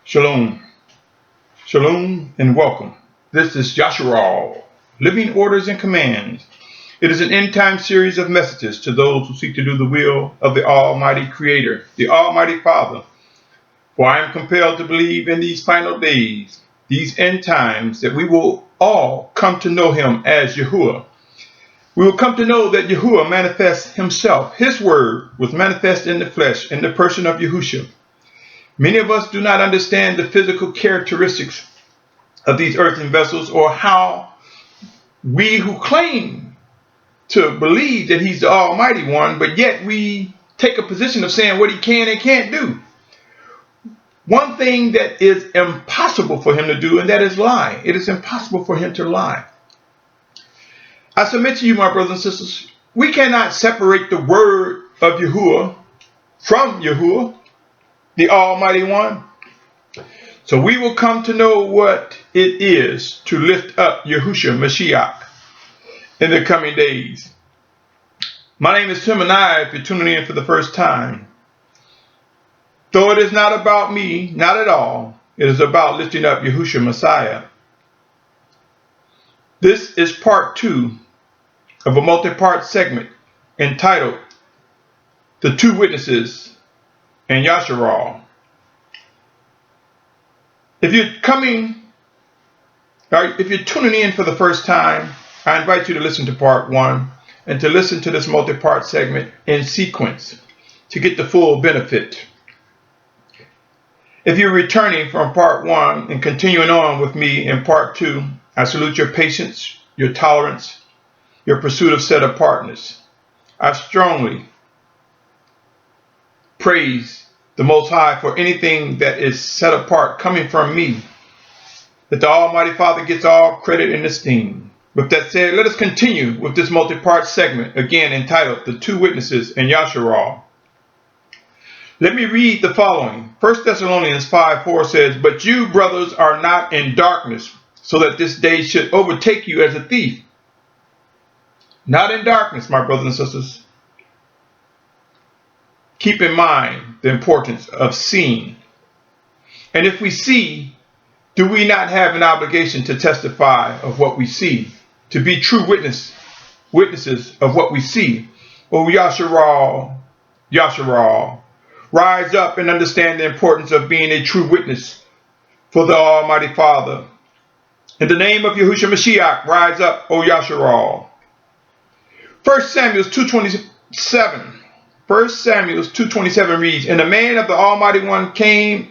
Shalom, shalom, and welcome. This is Yasharal, Living Orders and Commands. It is an end-time series of messages to those who seek to do the will of the Almighty Creator, the Almighty Father. For I am compelled to believe in these final days, these end times, that we will all come to know Him as Yahuwah. We will come to know that Yahuwah manifests Himself. His word was manifest in the flesh, in the person of Yahusha. Many of us do not understand the physical characteristics of these earthen vessels, or how we who claim to believe that He's the Almighty One, but yet we take a position of saying what He can and can't do. One thing that is impossible for Him to do, and that is lie. It is impossible for Him to lie. I submit to you, my brothers and sisters, we cannot separate the word of Yahuwah from Yahuwah, the Almighty One. So we will come to know what it is to lift up Yahusha Mashyach in the coming days. My name is Symmanayah, if you're tuning in for the first time. Though it is not about me, not at all, it is about lifting up Yahusha Messiah. This is part 2 of a multi-part segment entitled The Two Witnesses and Yasharal. If you're tuning in for the first time, I invite you to listen to part 1 and to listen to this multi-part segment in sequence to get the full benefit. If you're returning from part 1 and continuing on with me in part 2, I salute your patience, your tolerance, your pursuit of set apartness. I strongly praise the Most High for anything that is set apart coming from me, that the Almighty Father gets all credit and esteem. With that said, let us continue with this multi-part segment, again entitled The Two Witnesses and Yasharal. Let me read the following. 1 Thessalonians 5:4 says, "But you, brothers, are not in darkness, so that this day should overtake you as a thief." Not in darkness, my brothers and sisters. Keep in mind the importance of seeing. And if we see, do we not have an obligation to testify of what we see, to be true witnesses of what we see? O Yasharal, rise up and understand the importance of being a true witness for the Almighty Father. In the name of Yahusha Mashyach, rise up, O Yasharal. 1 Samuel 2:27 reads, "And the man of the Almighty One came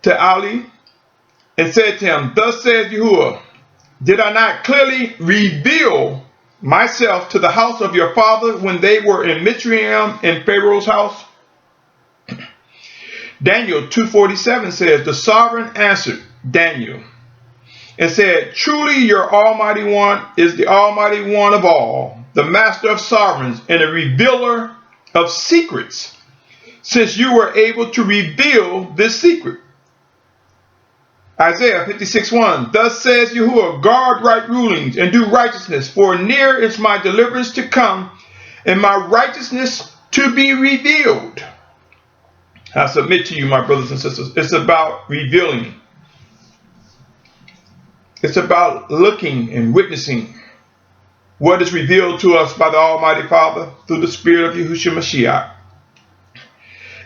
to Ali and said to him, Thus says Yahuwah, did I not clearly reveal myself to the house of your father when they were in Mitzrayim in Pharaoh's house?" Daniel 2:47 says, "The sovereign answered Daniel and said, Truly your Almighty One is the Almighty One of all, the Master of sovereigns and a revealer of secrets, since you were able to reveal this secret." Isaiah 56:1, "Thus says Yahuwah, guard right rulings and do righteousness, for near is my deliverance to come and my righteousness to be revealed." I submit to you, my brothers and sisters, it's about revealing. It's about looking and witnessing what is revealed to us by the Almighty Father through the Spirit of Yahusha Mashyach,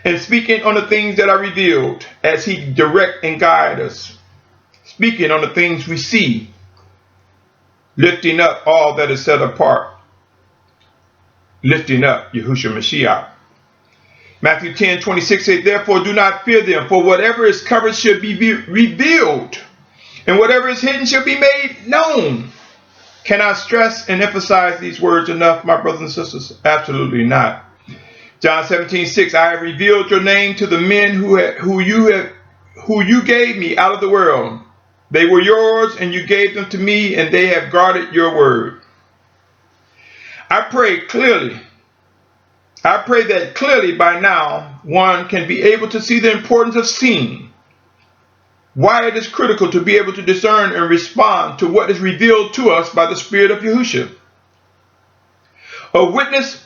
and speaking on the things that are revealed as He direct and guide us, speaking on the things we see, lifting up all that is set apart, lifting up Yahusha Mashyach. Matthew 10:26 says, "Therefore do not fear them, for whatever is covered shall be revealed, and whatever is hidden shall be made known." Can I stress and emphasize these words enough, my brothers and sisters? Absolutely not. John 17:6, "I have revealed your name to the men who you gave me out of the world. They were yours, and you gave them to me, and they have guarded your word." I pray that clearly by now one can be able to see the importance of seeing, why it is critical to be able to discern and respond to what is revealed to us by the Spirit of Yahusha. A witness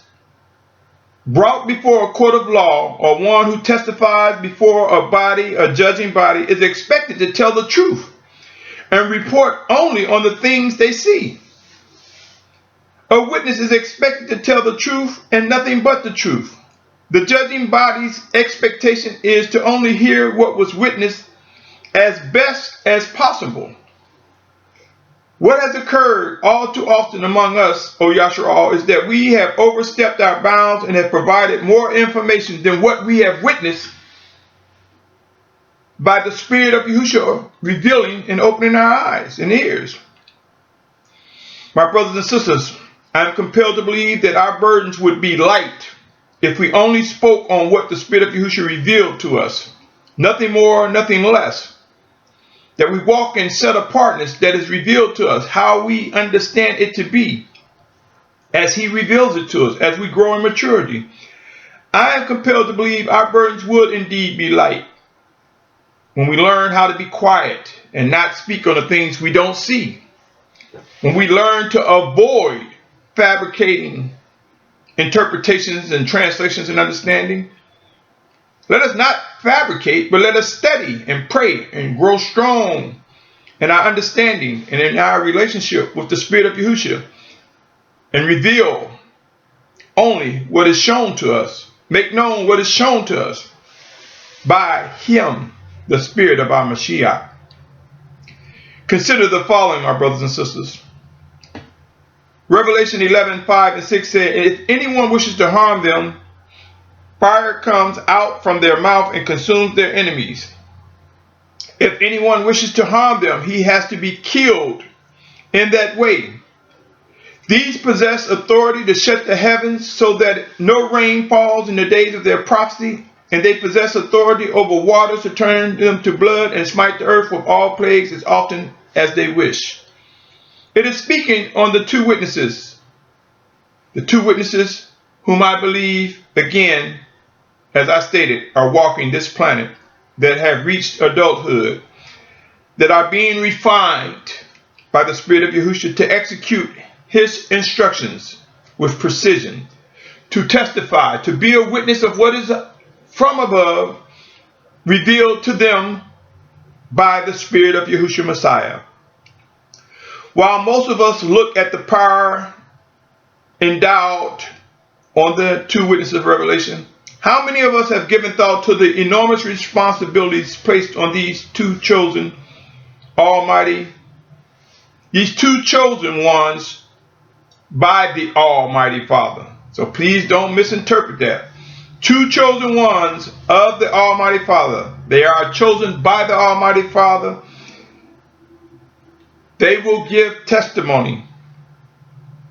brought before a court of law, or one who testifies before a judging body, is expected to tell the truth and report only on the things they see. A witness is expected to tell the truth and nothing but the truth. The judging body's expectation is to only hear what was witnessed as best as possible. What has occurred all too often among us, O Yasharal, is that we have overstepped our bounds and have provided more information than what we have witnessed by the Spirit of Yahusha revealing and opening our eyes and ears. My brothers and sisters, I am compelled to believe that our burdens would be light if we only spoke on what the Spirit of Yahusha revealed to us. Nothing more, nothing less. That we walk in set apartness that is revealed to us, how we understand it to be, as He reveals it to us, as we grow in maturity. I am compelled to believe our burdens would indeed be light when we learn how to be quiet and not speak on the things we don't see. When we learn to avoid fabricating interpretations and translations and understanding. Let us not fabricate, but let us study and pray and grow strong in our understanding and in our relationship with the Spirit of Yahusha, and reveal only what is shown to us. Make known what is shown to us by Him, the Spirit of our Mashyach. Consider the following, our brothers and sisters. Revelation 11:5-6 said, if anyone wishes to harm them, fire comes out from their mouth and consumes their enemies. If anyone wishes to harm them, he has to be killed in that way. These possess authority to shut the heavens so that no rain falls in the days of their prophecy, and they possess authority over waters to turn them to blood and smite the earth with all plagues as often as they wish. It is speaking on the two witnesses whom I believe, again, as I stated, are walking this planet, that have reached adulthood, that are being refined by the Spirit of Yahusha to execute His instructions with precision, to testify, to be a witness of what is from above, revealed to them by the Spirit of Yahusha Mashyach. While most of us look at the power endowed on the two witnesses of Revelation, how many of us have given thought to the enormous responsibilities placed on these two chosen ones by the Almighty Father? So please don't misinterpret that. Two chosen ones of the Almighty Father. They are chosen by the Almighty Father. They will give testimony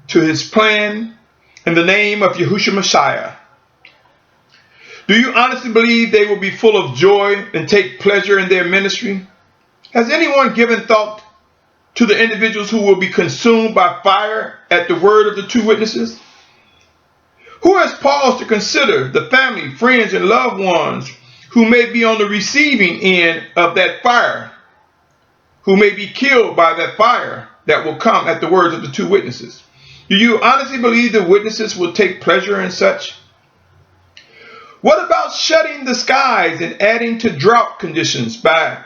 to His plan in the name of Yahusha Mashyach. Do you honestly believe they will be full of joy and take pleasure in their ministry? Has anyone given thought to the individuals who will be consumed by fire at the word of the two witnesses? Who has paused to consider the family, friends, and loved ones who may be on the receiving end of that fire, who may be killed by that fire that will come at the words of the two witnesses? Do you honestly believe the witnesses will take pleasure in such? What about shutting the skies and adding to drought conditions by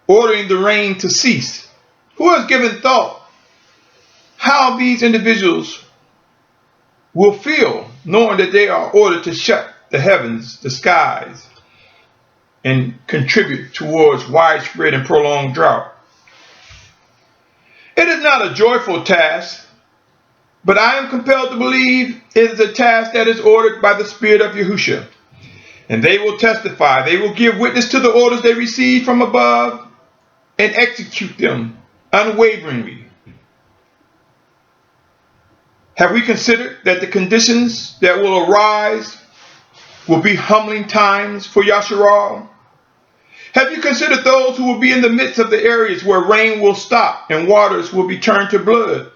ordering the rain to cease? Who has given thought how these individuals will feel knowing that they are ordered to shut the heavens, the skies, and contribute towards widespread and prolonged drought? It is not a joyful task, but I am compelled to believe it is a task that is ordered by the Spirit of Yahusha. And they will testify. They will give witness to the orders they receive from above and execute them unwaveringly. Have we considered that the conditions that will arise will be humbling times for Yasharal? Have you considered those who will be in the midst of the areas where rain will stop and waters will be turned to blood?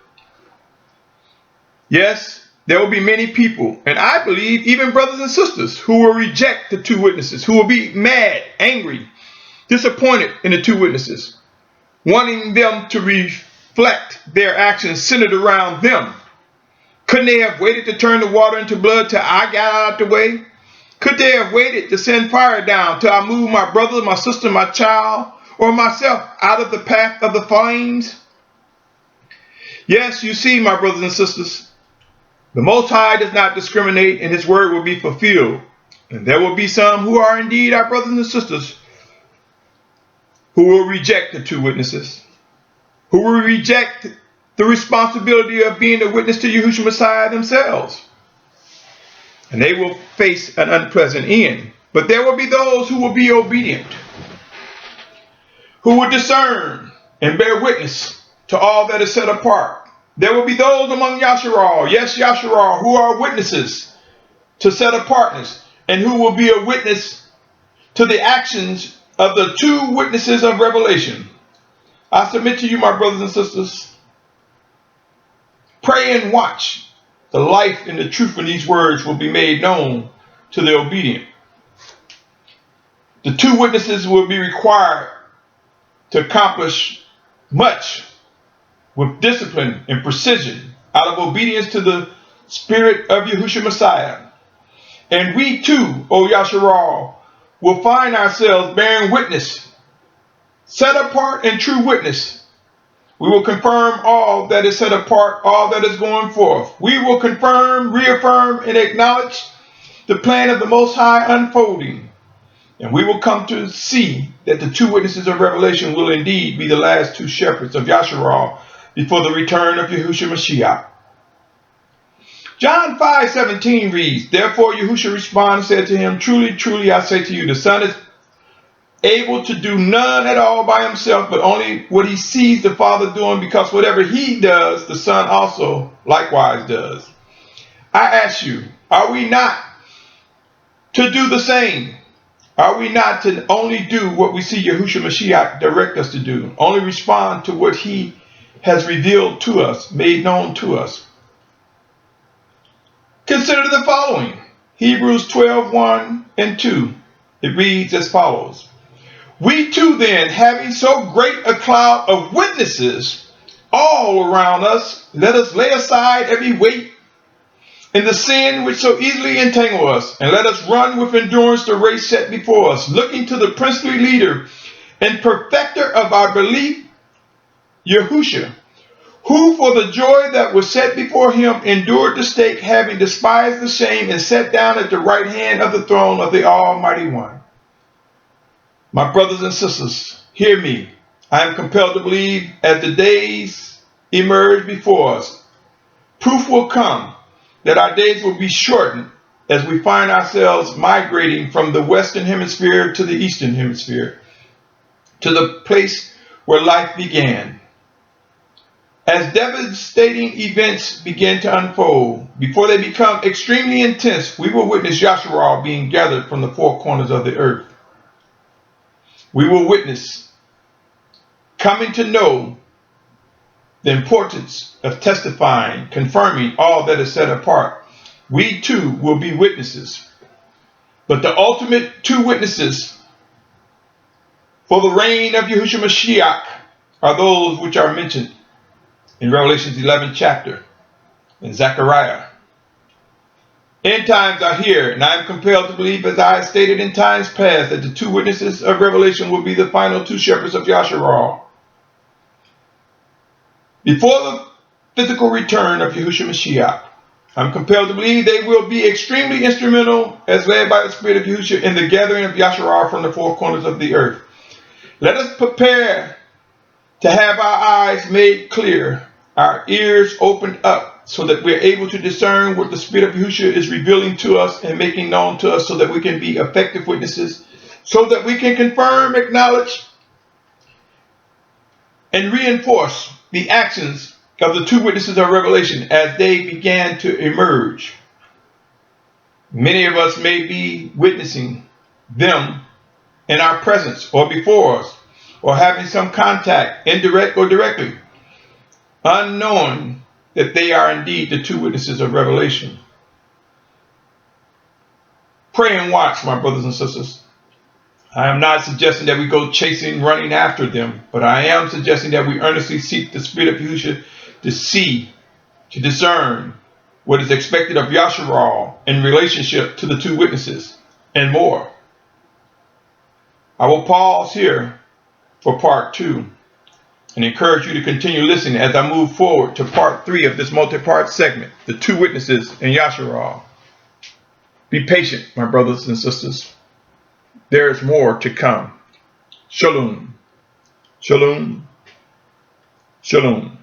Yes, there will be many people, and I believe even brothers and sisters, who will reject the two witnesses, who will be mad, angry, disappointed in the two witnesses, wanting them to reflect their actions centered around them, Couldn't they have waited to turn the water into blood till I got out the way? Could they have waited to send fire down till I moved my brother, my sister, my child, or myself out of the path of the flames? Yes, you see, my brothers and sisters, the Most High does not discriminate, and his word will be fulfilled. And there will be some who are indeed our brothers and sisters who will reject the two witnesses, who will reject the responsibility of being a witness to Yahusha Mashyach themselves. And they will face an unpleasant end. But there will be those who will be obedient, who will discern and bear witness to all that is set apart. There will be those among Yasharal, yes, Yasharal, who are witnesses to set apartness, and who will be a witness to the actions of the two witnesses of revelation. I submit to you, my brothers and sisters, pray and watch. The life and the truth in these words will be made known to the obedient. The two witnesses will be required to accomplish much with discipline and precision out of obedience to the Spirit of Yahusha Mashyach. And we too, O Yasharal, will find ourselves bearing witness, set apart and true witness. We will confirm all that is set apart, all that is going forth. We will confirm, reaffirm, and acknowledge the plan of the Most High unfolding. And we will come to see that the two witnesses of revelation will indeed be the last two shepherds of Yasharal before the return of Yahusha Mashyach. John 5:17 reads, Therefore Yahusha responded and said to him, Truly, truly, I say to you, the Son is able to do none at all by himself, but only what he sees the Father doing, because whatever he does, the Son also likewise does. I ask you, are we not to do the same? Are we not to only do what we see Yahusha Mashyach direct us to do, only respond to what he has revealed to us, made known to us? Consider the following. Hebrews 12:1 and 2. It reads as follows. We too then, having so great a cloud of witnesses all around us, let us lay aside every weight and the sin which so easily entangle us, and let us run with endurance the race set before us, looking to the princely leader and perfecter of our belief, Yahusha, who for the joy that was set before him endured the stake, having despised the shame, and sat down at the right hand of the throne of the Almighty One. My brothers and sisters, hear me. I am compelled to believe as the days emerge before us, proof will come that our days will be shortened as we find ourselves migrating from the Western Hemisphere to the Eastern Hemisphere, to the place where life began. As devastating events begin to unfold, before they become extremely intense, we will witness Yasharal being gathered from the four corners of the earth. We will witness coming to know the importance of testifying, confirming all that is set apart. We too will be witnesses. But the ultimate two witnesses for the reign of Yahusha Mashyach are those which are mentioned in Revelation's 11th chapter, in Zechariah. End times are here, and I am compelled to believe, as I have stated in times past, that the two witnesses of Revelation will be the final two shepherds of Yasharal. Before the physical return of Yahusha Mashyach, I'm compelled to believe they will be extremely instrumental, as led by the Spirit of Yahusha, in the gathering of Yasharal from the four corners of the earth. Let us prepare to have our eyes made clear, our ears opened up, so that we're able to discern what the Spirit of Yahusha is revealing to us and making known to us, so that we can be effective witnesses, so that we can confirm, acknowledge, and reinforce the actions of the two witnesses of Revelation as they began to emerge. Many of us may be witnessing them in our presence or before us, or having some contact, indirect or directly, unknowing that they are indeed the two witnesses of Revelation. Pray and watch, my brothers and sisters. I am not suggesting that we go chasing, running after them, but I am suggesting that we earnestly seek the Spirit of Yahusha to see, to discern what is expected of Yasharal in relationship to the two witnesses, and more. I will pause here for part 2 and encourage you to continue listening as I move forward to part 3 of this multi-part segment, the two witnesses in Yasharal. Be patient, my brothers and sisters. There is more to come. Shalom. Shalom. Shalom.